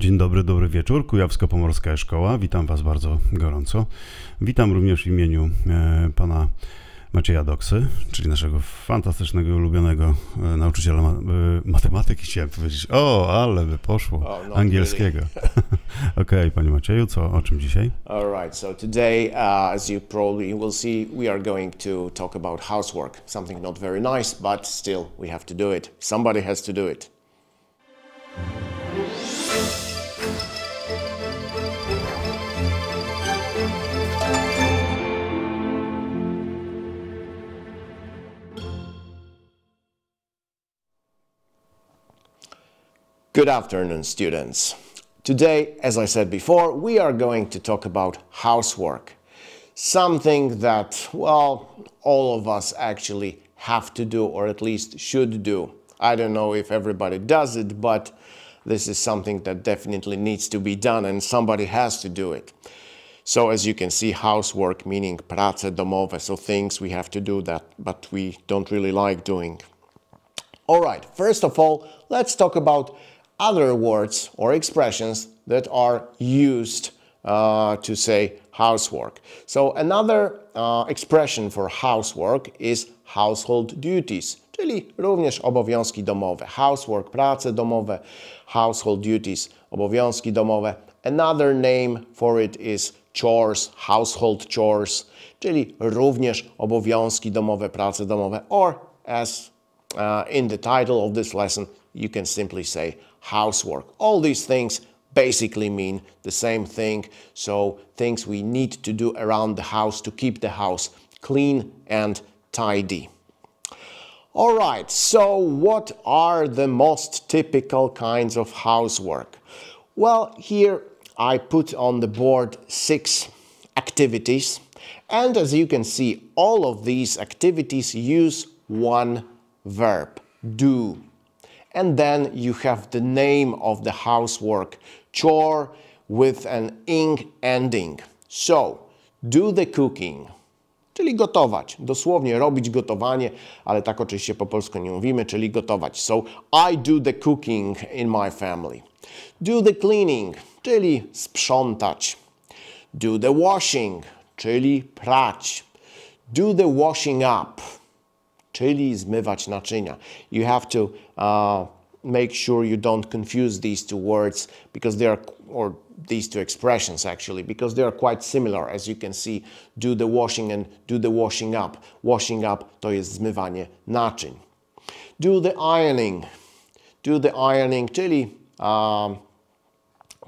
Dzień dobry, dobry wieczór. Kujawsko-Pomorska e-Szkoła. Witam Was bardzo gorąco. Witam również w imieniu pana Macieja Doksy, czyli naszego fantastycznego i ulubionego nauczyciela matematyki, chciałem powiedzieć. O, ale by poszło. Angielskiego. Okej, panie Macieju, o czym dzisiaj? All right, so today, as you probably will see, we are going to talk about housework. Something not very nice, but still we have to do it. Somebody has to do it. Good afternoon, students. Today, as I said before, we are going to talk about housework. Something that, well, all of us actually have to do, or at least should do. I don't know if everybody does it, but this is something that definitely needs to be done and somebody has to do it. So as you can see, housework meaning prace domowe, so things we have to do that, but we don't really like doing. All right, first of all, let's talk about other words or expressions that are used to say housework. So another expression for housework is household duties, czyli również obowiązki domowe. Housework, prace domowe, household duties, obowiązki domowe. Another name for it is chores, household chores, czyli również obowiązki domowe, prace domowe, or as in the title of this lesson, you can simply say housework. All these things basically mean the same thing, so things we need to do around the house to keep the house clean and tidy. All right, so what are the most typical kinds of housework? Well, here I put on the board 6 activities, and as you can see, all of these activities use one verb, do. And then you have the name of the housework, chore, with an ing ending. So, do the cooking, czyli gotować. Dosłownie robić gotowanie, ale tak oczywiście po polsku nie mówimy, czyli gotować. So, I do the cooking in my family. Do the cleaning, czyli sprzątać. Do the washing, czyli prać. Do the washing up, czyli zmywać naczynia. You have to make sure you don't confuse these two words because they are, or these two expressions actually, because they are quite similar. As you can see, do the washing and do the washing up. Washing up to jest zmywanie naczyń. Do the ironing. Do the ironing, czyli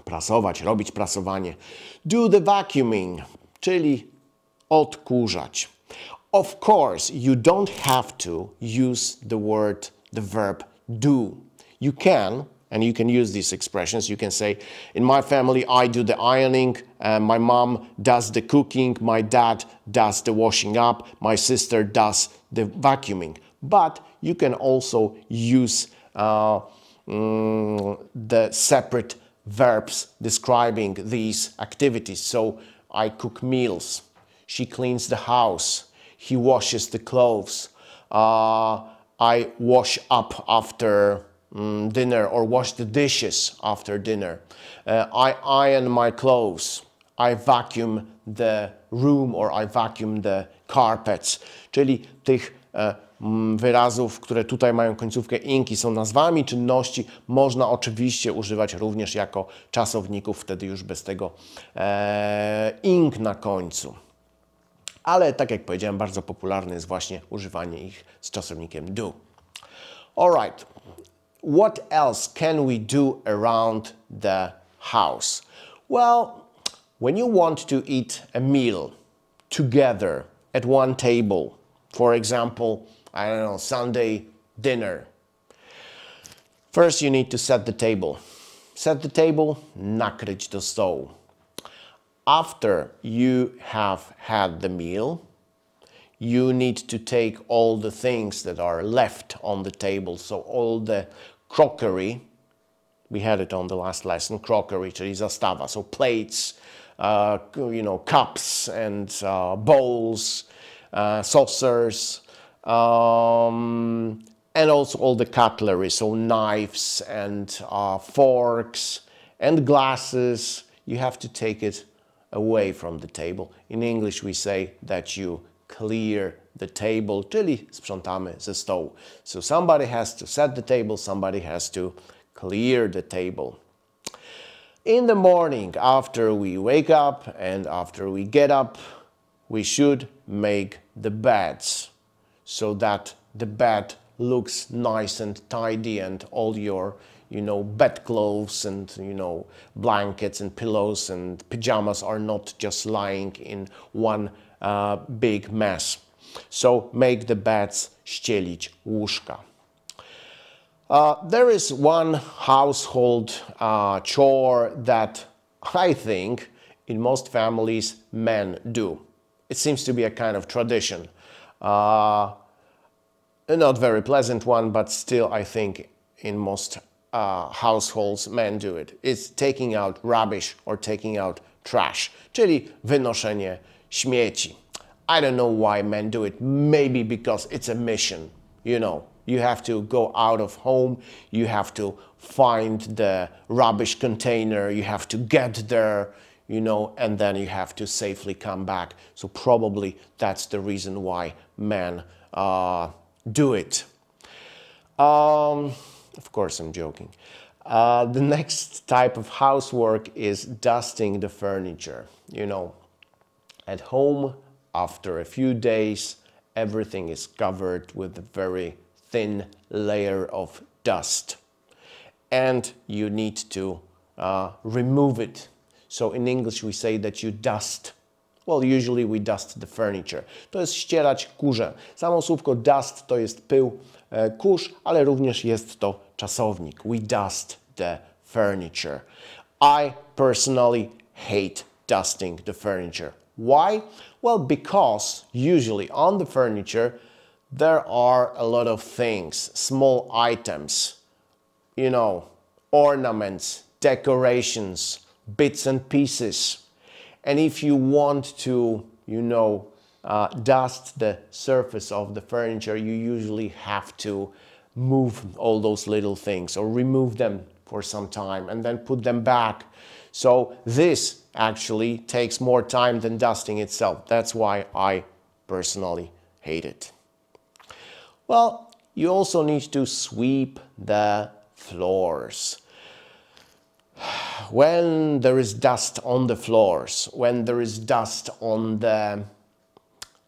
prasować, robić prasowanie. Do the vacuuming, czyli odkurzać. Of course, you don't have to use the verb do. You can, and you can use these expressions. You can say, in my family, I do the ironing, my mom does the cooking, my dad does the washing up, my sister does the vacuuming. But you can also use the separate verbs describing these activities. So, I cook meals, she cleans the house, he washes the clothes, I wash up after dinner or wash the dishes after dinner. I iron my clothes. I vacuum the room or I vacuum the carpets. Czyli tych wyrazów, które tutaj mają końcówkę ing i są nazwami czynności, można oczywiście używać również jako czasowników, wtedy już bez tego ing na końcu. Ale tak jak powiedziałem, bardzo popularne jest właśnie używanie ich z czasownikiem do. All right. What else can we do around the house? Well, when you want to eat a meal together at one table, for example, I don't know, Sunday dinner, first you need to set the table. Set the table, nakryć do stołu. After you have had the meal, you need to take all the things that are left on the table. So all the crockery, we had it on the last lesson, crockery, czyli zastawa. So plates, cups and bowls, saucers, and also all the cutlery, so knives and forks and glasses, you have to take it away from the table. In English we say that you clear the table, czyli sprzątamy ze stołu. So somebody has to set the table, somebody has to clear the table. In the morning, after we wake up and after we get up, we should make the beds so that the bed looks nice and tidy and all your, bedclothes and, blankets and pillows and pajamas are not just lying in one big mess. So make the beds, ścielić łóżka. There is one household chore that I think in most families men do. It seems to be a kind of tradition. A not very pleasant one, but still I think in most households men do it. It's taking out rubbish or taking out trash, czyli wynoszenie śmieci. I don't know why men do it. Maybe because it's a mission, You have to go out of home, you have to find the rubbish container, you have to get there, and then you have to safely come back. So probably that's the reason why men do it. Of course, I'm joking. The next type of housework is dusting the furniture. At home, after a few days, everything is covered with a very thin layer of dust. And you need to remove it. So in English we say that you dust. Well, usually we dust the furniture. To jest ścierać kurze. Samo słówko dust to jest pył, kurz, ale również jest to czasownik. We dust the furniture. I personally hate dusting the furniture. Why? Well, because usually on the furniture there are a lot of things, small items, ornaments, decorations, bits and pieces. And if you want to, dust the surface of the furniture, you usually have to move all those little things or remove them for some time and then put them back. So this actually takes more time than dusting itself. That's why I personally hate it. Well, you also need to sweep the floors. When there is dust on the floors, when there is dust on the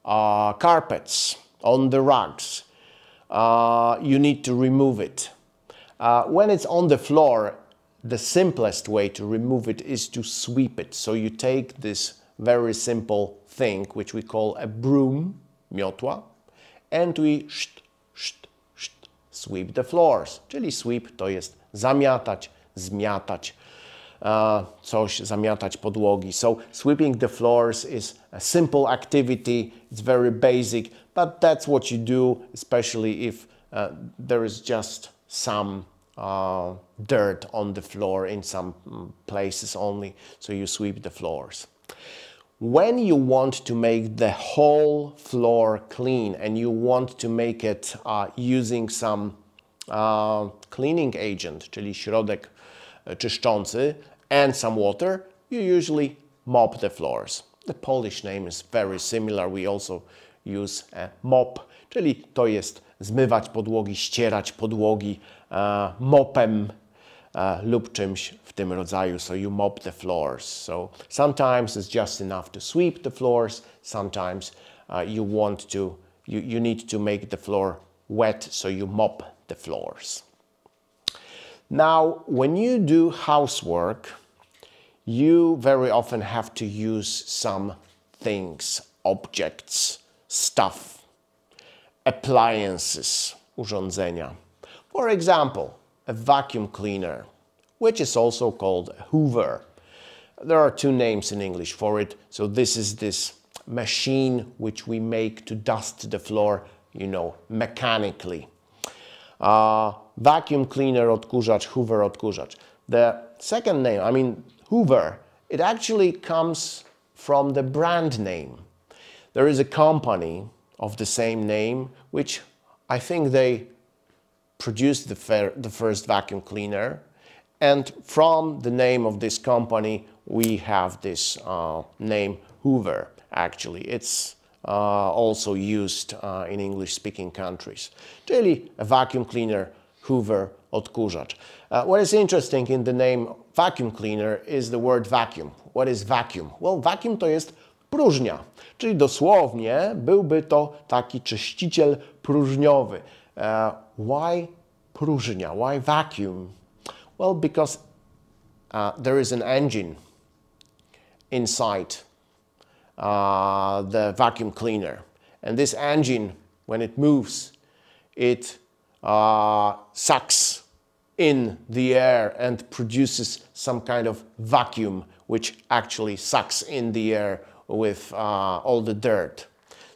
carpets, on the rugs, you need to remove it. When it's on the floor, the simplest way to remove it is to sweep it. So you take this very simple thing, which we call a broom, miotła, and we sweep the floors. Czyli sweep to jest zamiatać, zmiatać, coś, zamiatać podłogi. So sweeping the floors is a simple activity, it's very basic, but that's what you do, especially if there is just some dirt on the floor in some places only, so you sweep the floors. When you want to make the whole floor clean and you want to make it using some cleaning agent, czyli środek czyszczący, and some water, you usually mop the floors. The Polish name is very similar. We also use mop, czyli to jest zmywać podłogi, ścierać podłogi mopem lub czymś w tym rodzaju. So you mop the floors. So sometimes it's just enough to sweep the floors. Sometimes you need to make the floor wet, so you mop the floors. Now, when you do housework, you very often have to use some things, objects, stuff, appliances, urządzenia. For example, a vacuum cleaner, which is also called a hoover. There are two names in English for it. So this is this machine which we make to dust the floor, mechanically. Vacuum cleaner, odkurzacz, hoover, odkurzacz. The second name, hoover, it actually comes from the brand name. There is a company of the same name, which I think they produced the first vacuum cleaner, And from the name of this company, we have this name Hoover. Actually, it's also used in English-speaking countries. Czyli a vacuum cleaner, Hoover, odkurzacz. What is interesting in the name vacuum cleaner is the word vacuum. What is vacuum? Well, vacuum to jest próżnia, czyli dosłownie byłby to taki czyściciel próżniowy. Why próżnia? Why vacuum? Well, because there is an engine inside the vacuum cleaner. And this engine, when it moves, it sucks in the air and produces some kind of vacuum, which actually sucks in the air with all the dirt.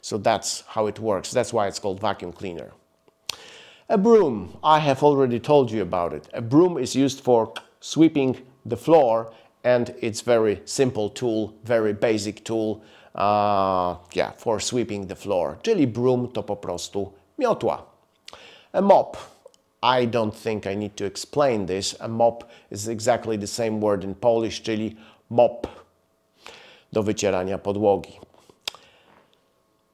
So that's how it works. That's why it's called vacuum cleaner. A broom, I have already told you about it. A broom is used for sweeping the floor, and it's very simple tool, very basic tool, for sweeping the floor. Czyli broom to po prostu miotła. A mop, I don't think I need to explain this. A mop is exactly the same word in Polish, czyli mop, do wycierania podłogi.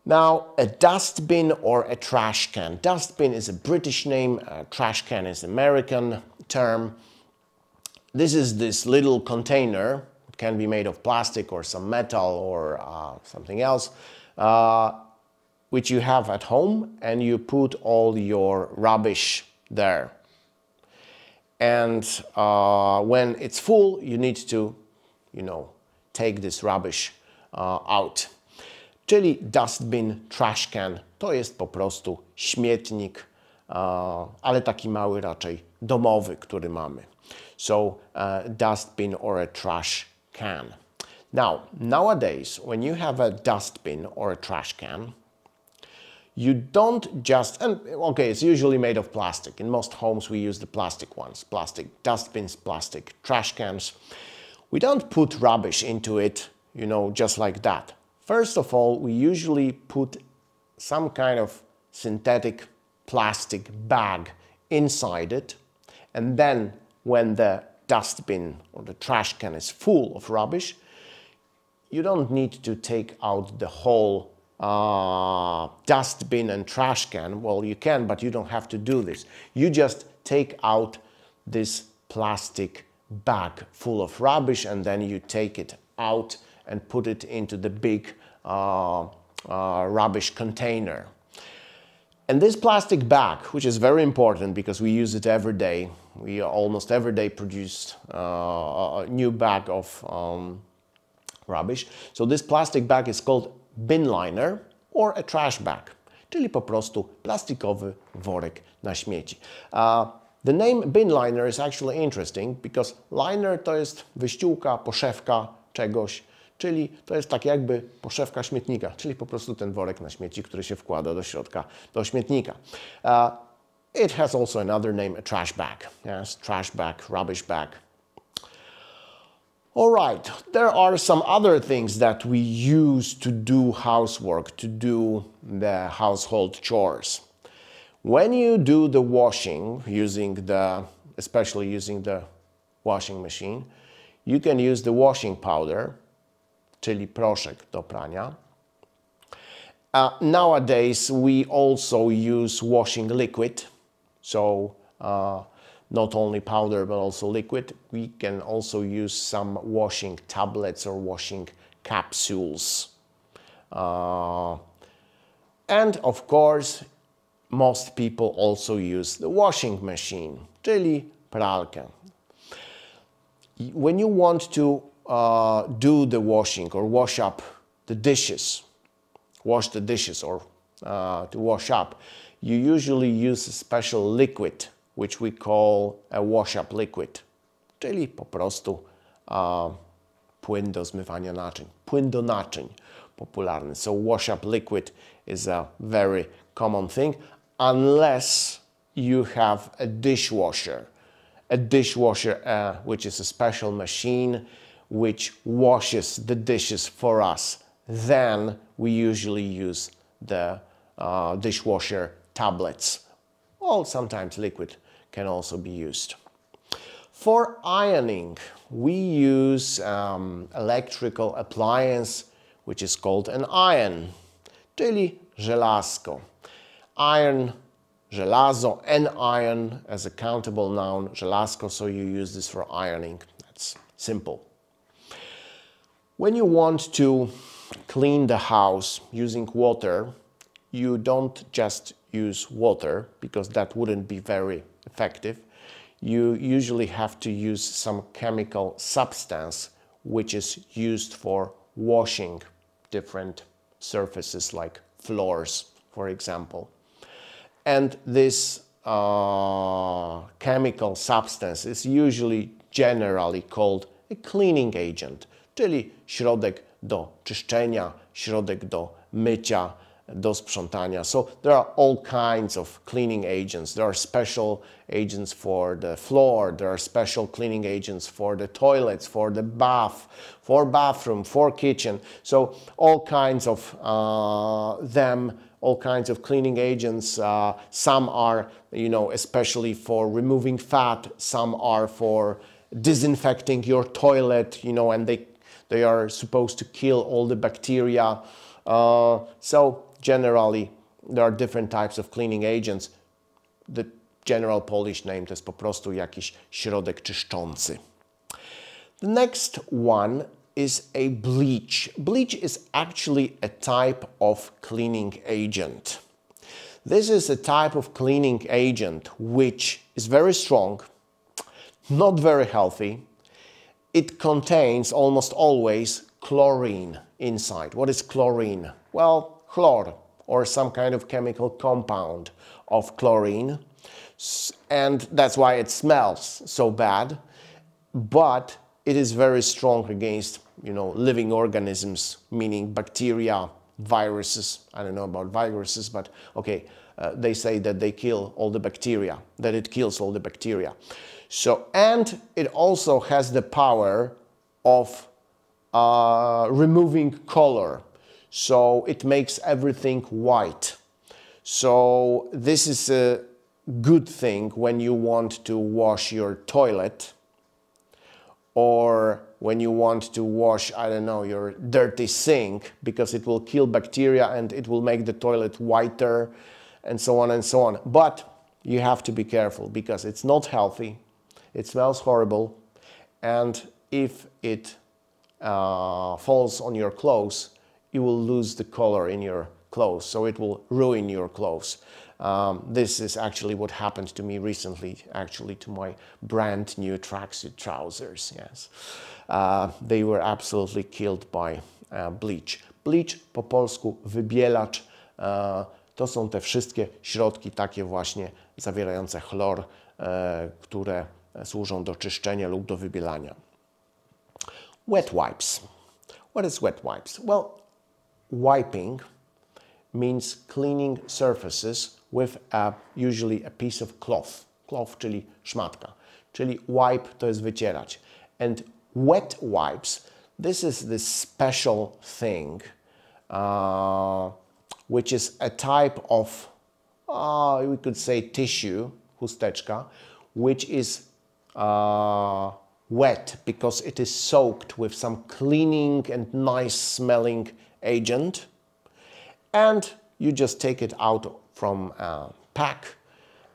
Now, a dustbin or a trash can. Dustbin is a British name, trash can is an American term. This is this little container. It can be made of plastic or some metal or something else, which you have at home, and you put all your rubbish there. And when it's full, you need to, take this rubbish out. Czyli dustbin, trash can, to jest po prostu śmietnik, ale taki mały raczej domowy, który mamy. So, dustbin or a trash can. Now, nowadays, when you have a dustbin or a trash can, you don't just, and okay, it's usually made of plastic. In most homes, we use the plastic ones, plastic dustbins, plastic trash cans. We don't put rubbish into it, just like that. First of all, we usually put some kind of synthetic plastic bag inside it, and then when the dustbin or the trash can is full of rubbish, you don't need to take out the whole dustbin and trash can. Well, you can, but you don't have to do this. You just take out this plastic bag full of rubbish, and then you take it out and put it into the big rubbish container. And this plastic bag, which is very important because we use it every day, we almost every day produce a new bag of rubbish. So this plastic bag is called bin liner or a trash bag, czyli po prostu plastikowy worek na śmieci. The name bin liner is actually interesting because liner to jest wyściółka, poszewka czegoś, czyli to jest tak jakby poszewka śmietnika, czyli po prostu ten worek na śmieci, który się wkłada do środka, do śmietnika. It has also another name, a trash bag. Yes, trash bag, rubbish bag. All right, there are some other things that we use to do housework, to do the household chores. When you do the washing, especially using the washing machine, you can use the washing powder, czyli proszek do prania. Nowadays, we also use washing liquid. So, not only powder, but also liquid. We can also use some washing tablets or washing capsules. And of course, most people also use the washing machine, czyli pralkę. When you want to do the washing or wash up the dishes, wash the dishes or to wash up, you usually use a special liquid, which we call a wash-up liquid, czyli po prostu płyn do zmywania naczyń, płyn do naczyń popularny. So wash-up liquid is a very common thing, unless you have a dishwasher. A dishwasher, which is a special machine which washes the dishes for us. Then we usually use the dishwasher tablets. Or sometimes liquid can also be used. For ironing, we use electrical appliance which is called an iron, czyli żelazko. Iron, żelazo, an iron as a countable noun, żelazko, so you use this for ironing. That's simple. When you want to clean the house using water, you don't just use water because that wouldn't be very effective. You usually have to use some chemical substance which is used for washing different surfaces like floors, for example. And this chemical substance is usually generally called a cleaning agent, czyli środek do czyszczenia, środek do mycia, do sprzątania. So there are all kinds of cleaning agents. There are special agents for the floor. There are special cleaning agents for the toilets, for the bath, for bathroom, for kitchen. So all kinds of all kinds of cleaning agents. Some are, you know, especially for removing fat. Some are for disinfecting your toilet, you know, and they are supposed to kill all the bacteria. So generally, there are different types of cleaning agents. The general Polish name to jest po prostu jakiś środek czyszczący. The next one is a bleach. Bleach is actually a type of cleaning agent. This is a type of cleaning agent which is very strong, not very healthy. It contains almost always chlorine inside. What is chlorine? Well, chlor, or some kind of chemical compound of chlorine, and that's why it smells so bad, but it is very strong against, you know, living organisms, meaning bacteria, viruses. I don't know about viruses, but okay, they say that they kill all the bacteria, that it kills all the bacteria. So, and it also has the power of removing color. So it makes everything white. So this is a good thing when you want to wash your toilet, or when you want to wash, I don't know, your dirty sink, because it will kill bacteria and it will make the toilet whiter, and so on and so on. But you have to be careful because it's not healthy, it smells horrible, and if it falls on your clothes, you will lose the color in your clothes, so it will ruin your clothes. This is actually what happened to me recently, actually to my brand new tracksuit trousers, yes. They were absolutely killed by bleach. Bleach po polsku wybielacz, to są te wszystkie środki takie właśnie zawierające chlor, które służą do czyszczenia lub do wybielania. Wet wipes. What is wet wipes? Well, wiping means cleaning surfaces with usually a piece of cloth. Cloth, czyli szmatka. Czyli wipe to jest wycierać. And wet wipes, this is the special thing, which is a type of, we could say tissue, chusteczka, which is wet because it is soaked with some cleaning and nice smelling agent, and you just take it out from a pack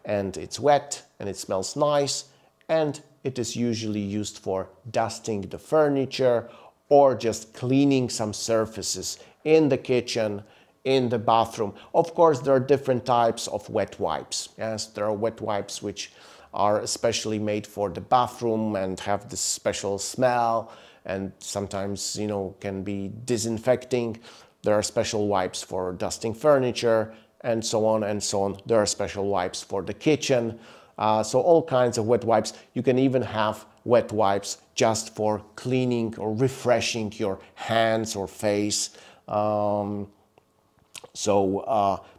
and it's wet and it smells nice, and it is usually used for dusting the furniture or just cleaning some surfaces in the kitchen, in the bathroom. Of course, there are different types of wet wipes. Yes, there are wet wipes which are especially made for the bathroom and have this special smell, and sometimes, you know, can be disinfecting. There are special wipes for dusting furniture, and so on and so on. There are special wipes for the kitchen. So all kinds of wet wipes. You can even have wet wipes just for cleaning or refreshing your hands or face.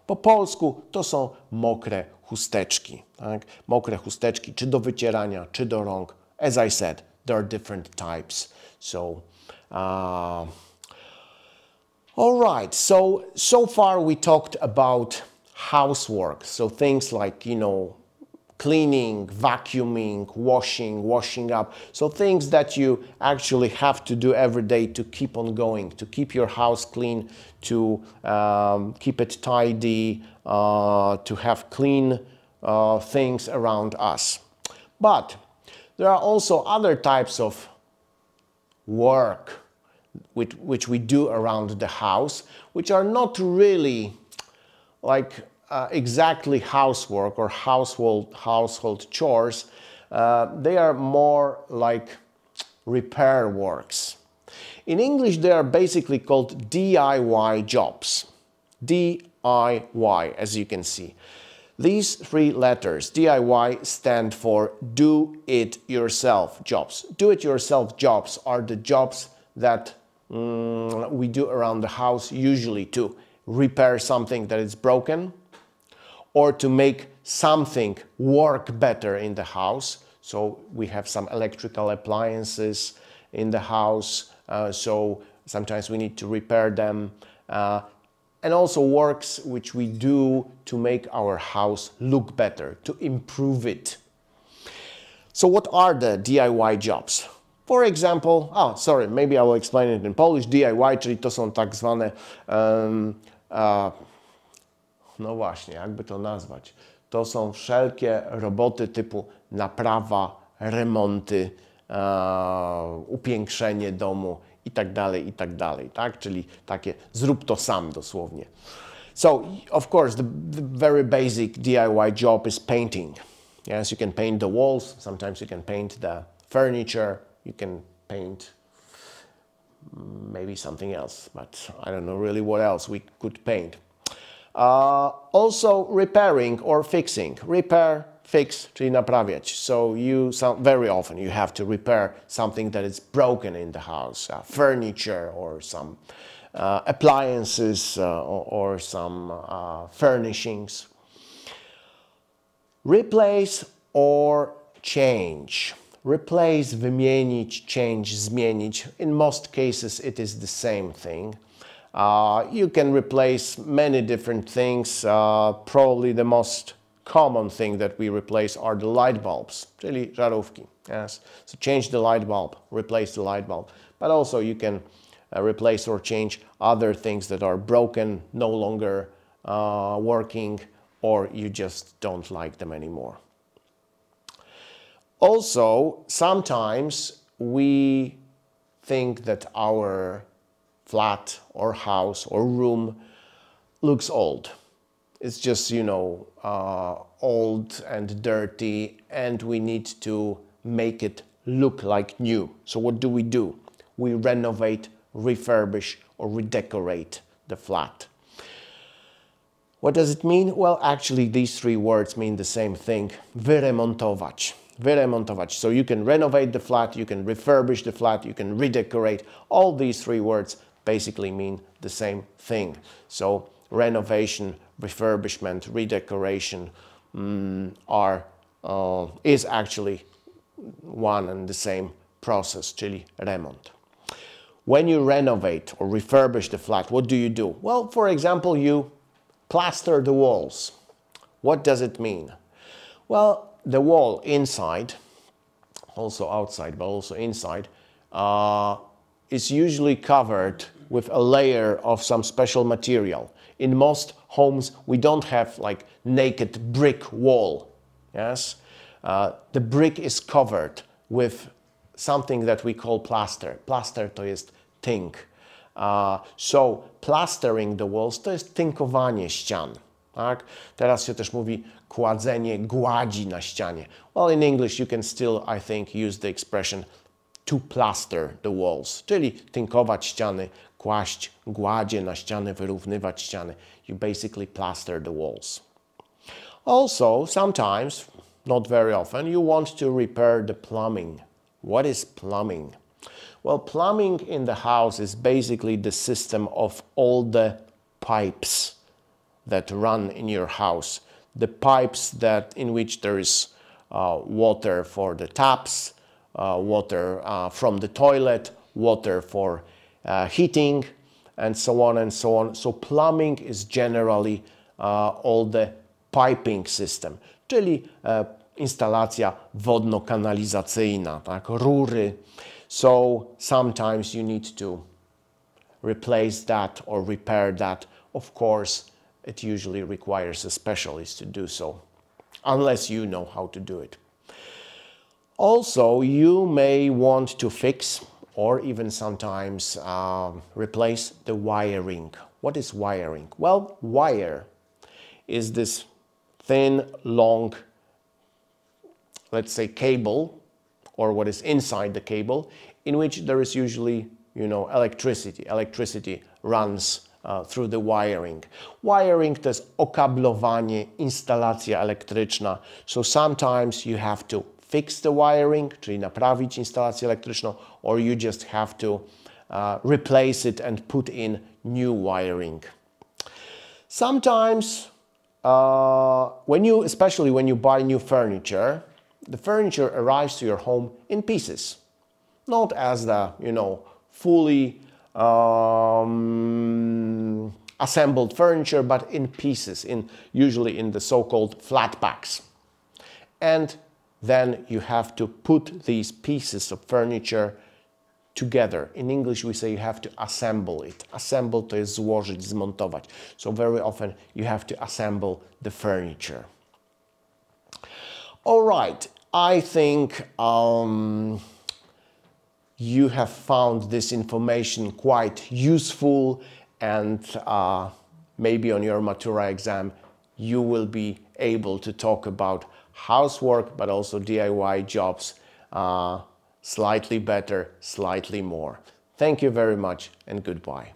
Po polsku to są mokre chusteczki. Tak? Mokre chusteczki, czy do wycierania, czy do rąk. As I said, there are different types. So, all right. So far we talked about housework. So things like, you know, cleaning, vacuuming, washing up. So things that you actually have to do every day to keep on going, to keep your house clean, to keep it tidy, to have clean things around us. But there are also other types of work which we do around the house, which are not really like exactly housework or household chores. They are more like repair works. In English, they are basically called DIY jobs. DIY, as you can see. These three letters, DIY, stand for do-it-yourself jobs. Do-it-yourself jobs are the jobs that we do around the house, usually to repair something that is broken or to make something work better in the house. So we have some electrical appliances in the house, so sometimes we need to repair them. And also works which we do to make our house look better, to improve it. So what are the DIY jobs? For example, maybe I will explain it in Polish. DIY, czyli to są tak zwane, no właśnie, jakby to nazwać? To są wszelkie roboty typu naprawa, remonty, upiększenie domu i tak dalej, tak? Czyli takie zrób to sam dosłownie. So, of course, the very basic DIY job is painting. Yes, you can paint the walls, sometimes you can paint the furniture, you can paint maybe something else, but I don't know really what else we could paint. Also repairing or fixing. Repair, fix, czyli naprawiać. So very often you have to repair something that is broken in the house, furniture or some appliances or some furnishings. Replace or change. Replace, wymienić, change, zmienić. In most cases it is the same thing. You can replace many different things. Probably the most common thing that we replace are the light bulbs, czyli żarówki. Yes. So change the light bulb, replace the light bulb. But also you can replace or change other things that are broken, no longer working, or you just don't like them anymore. Also, sometimes we think that our flat or house or room looks old. It's just, old and dirty, and we need to make it look like new. So what do? We renovate, refurbish, or redecorate the flat. What does it mean? Well, actually, these three words mean the same thing. Wyremontować. Wyremontować. So you can renovate the flat, you can refurbish the flat, you can redecorate. All these three words basically mean the same thing. So renovation, refurbishment, redecoration is actually one and the same process, czyli remont. When you renovate or refurbish the flat, what do? Well, for example, you plaster the walls. What does it mean? Well, the wall inside, also outside, but also inside, is usually covered with a layer of some special material. In most homes, we don't have like naked brick wall. Yes, the brick is covered with something that we call plaster. Plaster to jest tynk. So plastering the walls to jest tynkowanie ścian. Tak? Teraz się też mówi kładzenie gładzi na ścianie. Well, in English you can still, I think, use the expression to plaster the walls, czyli tynkować ściany, kłaść gładzie na ściany, wyrównywać ściany. You basically plaster the walls. Also, sometimes, not very often, you want to repair the plumbing. What is plumbing? Well, plumbing in the house is basically the system of all the pipes that run in your house. The pipes in which there is water for the taps, water from the toilet, water for heating, and so on and so on. So plumbing is generally all the piping system, czyli instalacja wodno-kanalizacyjna, tak, rury. So sometimes you need to replace that or repair that. Of course, it usually requires a specialist to do so, unless you know how to do it. Also, you may want to fix or even sometimes replace the wiring. What is wiring? Well, wire is this thin, long, let's say cable, or what is inside the cable, in which there is usually, electricity. Electricity runs through the wiring. Wiring to jest okablowanie, instalacja elektryczna. So sometimes you have to fix the wiring, czyli naprawić instalację elektryczną, or you just have to replace it and put in new wiring. Sometimes, especially when you buy new furniture, the furniture arrives to your home in pieces, not as the, fully assembled furniture, but in pieces, usually in the so-called flat packs. And then you have to put these pieces of furniture together. In English we say you have to assemble it. Assemble to jest złożyć, zmontować. So very often you have to assemble the furniture. All right, I think you have found this information quite useful, and maybe on your matura exam you will be able to talk about housework, but also DIY jobs slightly better, slightly more. Thank you very much and goodbye.